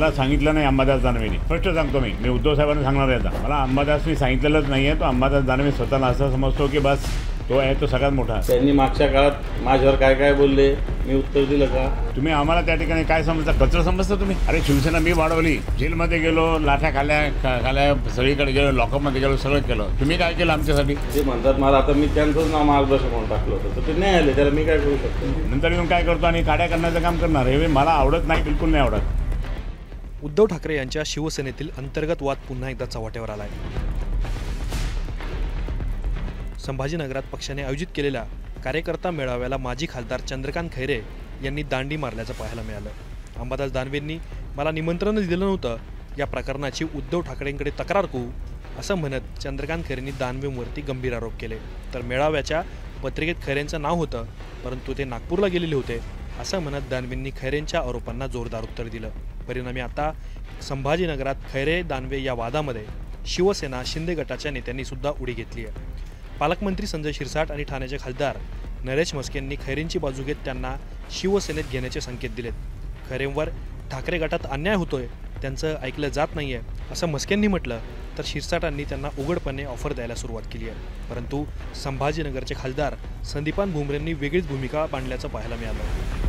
मला सांगितलं नाही अंबादास दानवेनी. स्पष्ट सांगतो मी उद्धव साहेबांना सांगणार आहे. आता मला अंबादासनी सांगितलेलंच नाही आहे. तो अंबादास दानवे स्वतःला असं समजतो की बस तो आहे तो सगळ्यात मोठा. त्यांनी मागच्या काळात माझ्यावर काय काय बोलले मी उत्तर दिलं का? तुम्ही आम्हाला त्या ठिकाणी काय समजता? कचरा समजता तुम्ही? अरे शिवसेना मी वाढवली, जेलमध्ये गेलो, लाठ्या खाल्या सगळीकडे गेलो, लॉकअपमध्ये गेलो, सगळं केलं. तुम्ही काय केलं आमच्यासाठी? ते म्हणतात मला आता मी त्यांचंच नाव मार्गदर्शक म्हणून टाकलं होतं तर ते नाही आले, त्याला मी काय करू शकतो? नंतर येऊन काय करतो आणि काड्या करण्याचं काम करणार. हे मला आवडत नाही, बिलकुल नाही आवडत. उद्धव ठाकरे यांच्या शिवसेनेतील अंतर्गत वाद पुन्हा एकदा चव्हाट्यावर आलाय. संभाजीनगरात पक्षाने आयोजित केलेल्या कार्यकर्ता मेळाव्याला माजी खासदार चंद्रकांत खैरे यांनी दांडी मारल्याचं पाहायला मिळालं. अंबादास दानवेंनी मला निमंत्रण दिलं नव्हतं, या प्रकरणाची उद्धव ठाकरेंकडे तक्रार करू असं म्हणत चंद्रकांत खैरेंनी दानवेंवरती गंभीर आरोप केले. तर मेळाव्याच्या पत्रिकेत खैरेंचं नाव होतं, परंतु ते नागपूरला गेलेले होते असं म्हणत दानवेंनी खैरेंच्या आरोपांना जोरदार उत्तर दिलं. परिणामी आता संभाजीनगरात खैरे दानवे या वादामध्ये शिवसेना शिंदे गटाच्या नेत्यांनी सुद्धा उडी घेतली आहे. पालकमंत्री संजय शिरसाट आणि ठाण्याचे खासदार नरेश म्हस्केंनी खैरेंची बाजू घेत त्यांना शिवसेनेत घेण्याचे संकेत दिलेत. खैरेंवर ठाकरे गटात अन्याय होतोय, त्यांचं ऐकलं जात नाहीये असं म्हस्केंनी म्हटलं, तर शिरसाटांनी त्यांना उघडपणे ऑफर द्यायला सुरुवात केली आहे. परंतु संभाजीनगरचे खासदार संदीपान भुमरेंनी वेगळीच भूमिका मांडल्याचं पाहायला मिळालं.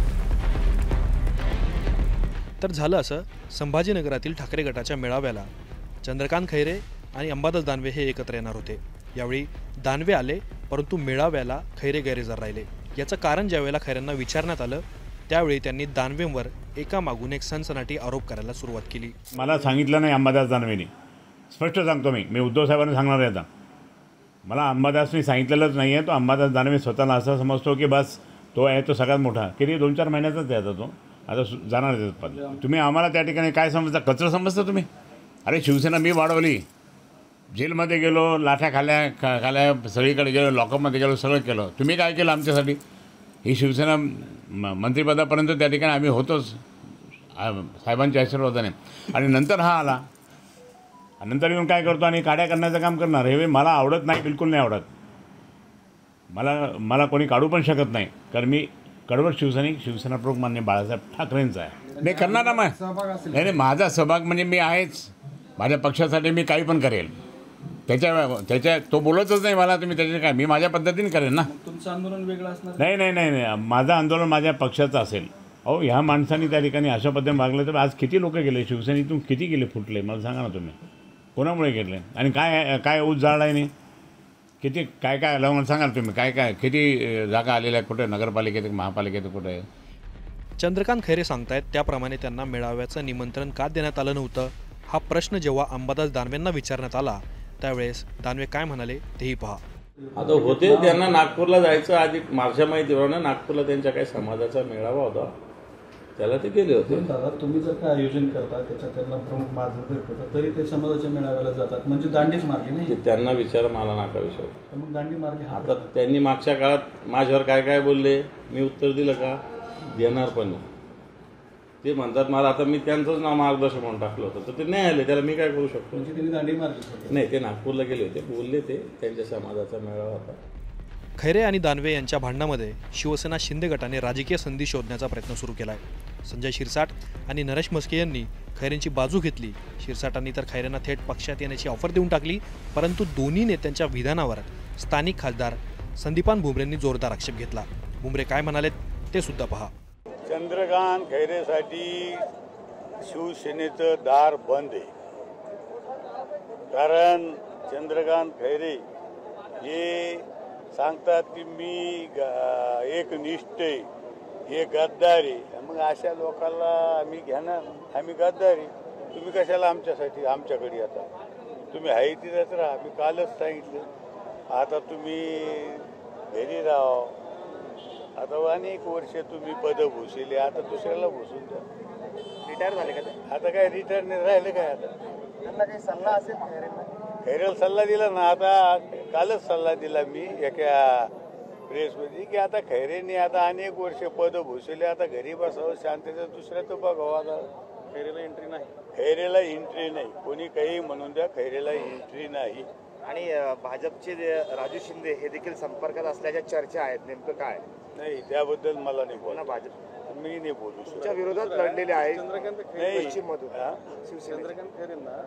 तर झालं असं, संभाजीनगरातील ठाकरे गटाच्या मेळाव्याला चंद्रकांत खैरे आणि अंबादास दानवे हे एकत्र येणार होते. यावेळी दानवे आले, परंतु मेळाव्याला खैरे गैरहजर राहिले. याचं कारण ज्यावेळेला खैरेंना विचारण्यात आलं त्यावेळी त्यांनी दानवेंवर एकामागून एक सनसनाटी आरोप करायला सुरुवात केली. मला सांगितलं नाही अंबादास दानवेनी. स्पष्ट सांगतो मी उद्धव साहेबांना सांगणार आहे. आता मला अंबादासनी सांगितलेलंच नाही आहे. तो अंबादास दानवे स्वतःला असं समजतो की बस तो आहे तो सगळ्यात मोठा. किती 2-4 महिन्याचाच आहे तो. आता जाणार आहे. तुम्ही आम्हाला त्या ठिकाणी काय समजता? कचरा समजता तुम्ही? अरे शिवसेना मी वाढवली, जेलमध्ये गेलो, लाठ्या खाल्या सगळीकडे गेलो, लॉकअपमध्ये गेलो, सगळं केलं. तुम्ही काय केलं आमच्यासाठी? ही शिवसेना मंत्रिपदापर्यंत त्या ठिकाणी आम्ही होतोच साहेबांच्या आशीर्वादाने. आणि नंतर हा आला, नंतर येऊन काय करतो आणि काड्या करण्याचं काम करणार. हे मला आवडत नाही, बिलकुल नाही आवडत. मला कोणी काढू पण शकत नाही, कारण मी कडवट शिवसेना प्रमुख माननीय बाळासाहेब ठाकरेंचा आहे. मी करणार ना. नाही, माझा सहभाग म्हणजे मी आहेच. माझ्या पक्षासाठी मी काही पण करेल. त्याच्या तो बोलतच नाही मला. तुम्ही त्याच्या काय, मी माझ्या पद्धतीने करेन ना. तुमचं आंदोलन वेगळं असणार? नाही, माझं आंदोलन माझ्या पक्षाचं असेल. अहो, ह्या माणसांनी त्या ठिकाणी अशा पद्धतीने वागलं तर आज किती लोक गेले शिवसेनेतून, किती गेले फुटले मला सांगा ना तुम्ही. कोणामुळे गेले आणि काय ऊस जाळला नाही? किती काय आलं मला सांगा ना तुम्ही. काय किती जागा आलेल्या, कुठे नगरपालिकेत, महापालिकेत, कुठे आहे? चंद्रकांत खैरे सांगतायत त्याप्रमाणे त्यांना मेळाव्याचं निमंत्रण का देण्यात आलं नव्हतं, हा प्रश्न जेव्हा अंबादास दानवेंना विचारण्यात आला त्यावेळेस दानवे काय म्हणाले तेही पहा. आता होते त्यांना नागपूरला जायचं आधी माझ्या माहितीप्रमाणे. नागपूरला त्यांच्या काही समाजाचा मेळावा होता, त्याला ते गेले होते. दादा, तुम्ही जर काय आयोजन करता त्याच्यात त्यांना प्रमुख मार्गदर्शक करता तरी ते समाजाच्या मेळाव्याला जातात, म्हणजे दांडीच मार्गी नाही? त्यांना विचार, मला नाका विषय. मग दांडी मार्गी आता त्यांनी मागच्या काळात माझ्यावर काय काय बोलले मी उत्तर दिलं का? देणार पण नाही. ते म्हणतात मला आता मी त्यांचंच नाव मार्गदर्शक म्हणून टाकलं होतं तर ते नाही आले, त्याला मी काय करू शकतो? म्हणजे त्यांनी दांडी मार्गी नाही, ते नागपूरला गेले होते, बोलले ते त्यांच्या समाजाचा मेळावा होता. खैरे आणि दानवे यांच्या भांडणामध्ये शिवसेना शिंदे गटाने राजकीय संधी शोधण्याचा प्रयत्न सुरू केला आहे. संजय शिरसाट आणि नरेश म्हस्के यांनी खैरेंची बाजू घेतली. शिरसाटांनी तर खैरेंना थेट पक्षात येण्याची ऑफर देऊन टाकली. परंतु दोन्ही नेत्यांच्या विधानावर स्थानिक खासदार संदीपान भुमरेंनी जोरदार आक्षेप घेतला. भुमरे काय म्हणालेत ते सुद्धा पहा. चंद्रकांत खैरेसाठी शिवसेनेचं दार बंद आहे. कारण चंद्रकांत खैरे हे सांगतात की मी एकनिष्ठ आहे, हे गद्दारी. मग अशा लोकांना आम्ही घेणार? आम्ही गद्दारी. तुम्ही कशाला आमच्यासाठी आमच्याकडे आता? तुम्ही आहे तिथंच राहा. मी कालच सांगितलं. आता तुम्ही घरी राहा. आता अनेक वर्ष तुम्ही पदं भूषिले, आता दुसऱ्याला भूषून द्या. रिटायर झाले का ते? आता काय रिटायर नाही राहिले काय? आता त्यांना काही सल्ला असेल खैरेला सल्ला दिला ना. आता कालच सल्ला दिला मी एका प्रेसमध्ये की आता खैरेंनी आता अनेक वर्ष पदं भूषिले, आता घरी बसावं, शांततेचं. दुसऱ्याचं बघावं. आता खैरेला एंट्री नाही. खैरेला एंट्री नाही. कोणी काही म्हणून द्या, खैरेला एंट्री नाही. आणि भाजपचे राजू शिंदे हे देखील संपर्कात असल्याच्या चर्चा आहेत, नेमकं काय? नाही, त्याबद्दल मला नाही बोलणं. भाजप मी नाही बोलू शकत. च्या विरोधात लढलेले आहे चंद्रकांत नाही. खैरे पश्चिममधून हा? चंद्रकांत खैरेंना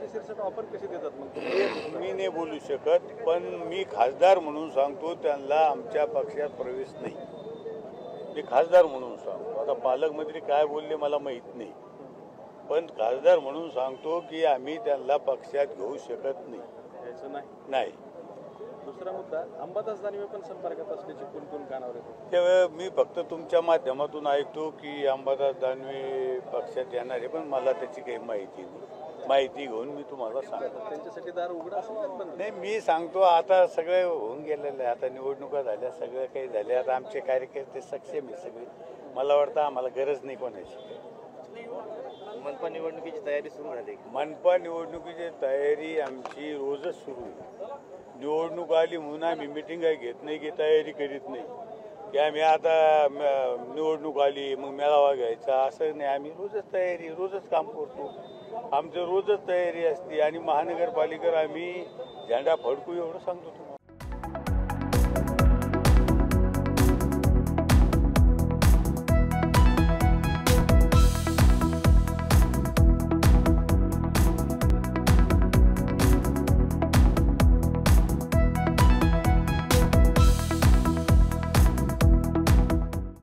25 ऑफर कशी देतात मग मी नाही बोलू शकत, पण मी खासदार म्हणून सांगतो त्यांना आमच्या पक्षात प्रवेश नाही. मी खासदार म्हणून सांगतो. आता पालकमंत्री काय बोलले मला माहीत नाही, पण खासदार म्हणून सांगतो की आम्ही त्यांना पक्षात घेऊ शकत नाही. यायचं नाही. नाही दुसरा मुद्दा, अंबादास दानवे पण संपर्कात असल्याची कोण कानावर येतो. त्यावेळी मी फक्त तुमच्या माध्यमातून ऐकतो की अंबादास दानवे पक्षात येणार आहे, पण मला त्याची काही माहिती नाही. माहिती घेऊन मी तुम्हाला सांगतो. त्यांच्यासाठी दार उघडं असेल का बंद? नाही, मी सांगतो आता सगळे होऊन गेलेलं आहे. आता निवडणुका झाल्या, सगळं काही झाले. आता आमचे कार्यकर्ते सक्षम आहे सगळे. मला वाटतं आम्हाला गरज नाही कोणाची. मनपा निवडणुकीची तयारी सुरू झाली. मनपा निवडणुकीची तयारी आमची रोजच सुरू आहे. निवडणूक आली म्हणून आम्ही मिटिंग काही घेत नाही की तयारी करीत नाही की आम्ही आता निवडणूक आली मग मेळावा घ्यायचा, असं नाही. आम्ही रोजच तयारी, रोजच काम करतो. आमचं रोजच तयारी असते. आणि महानगरपालिकेवर आम्ही झेंडा फडकू एवढं सांगतो तुम्हाला.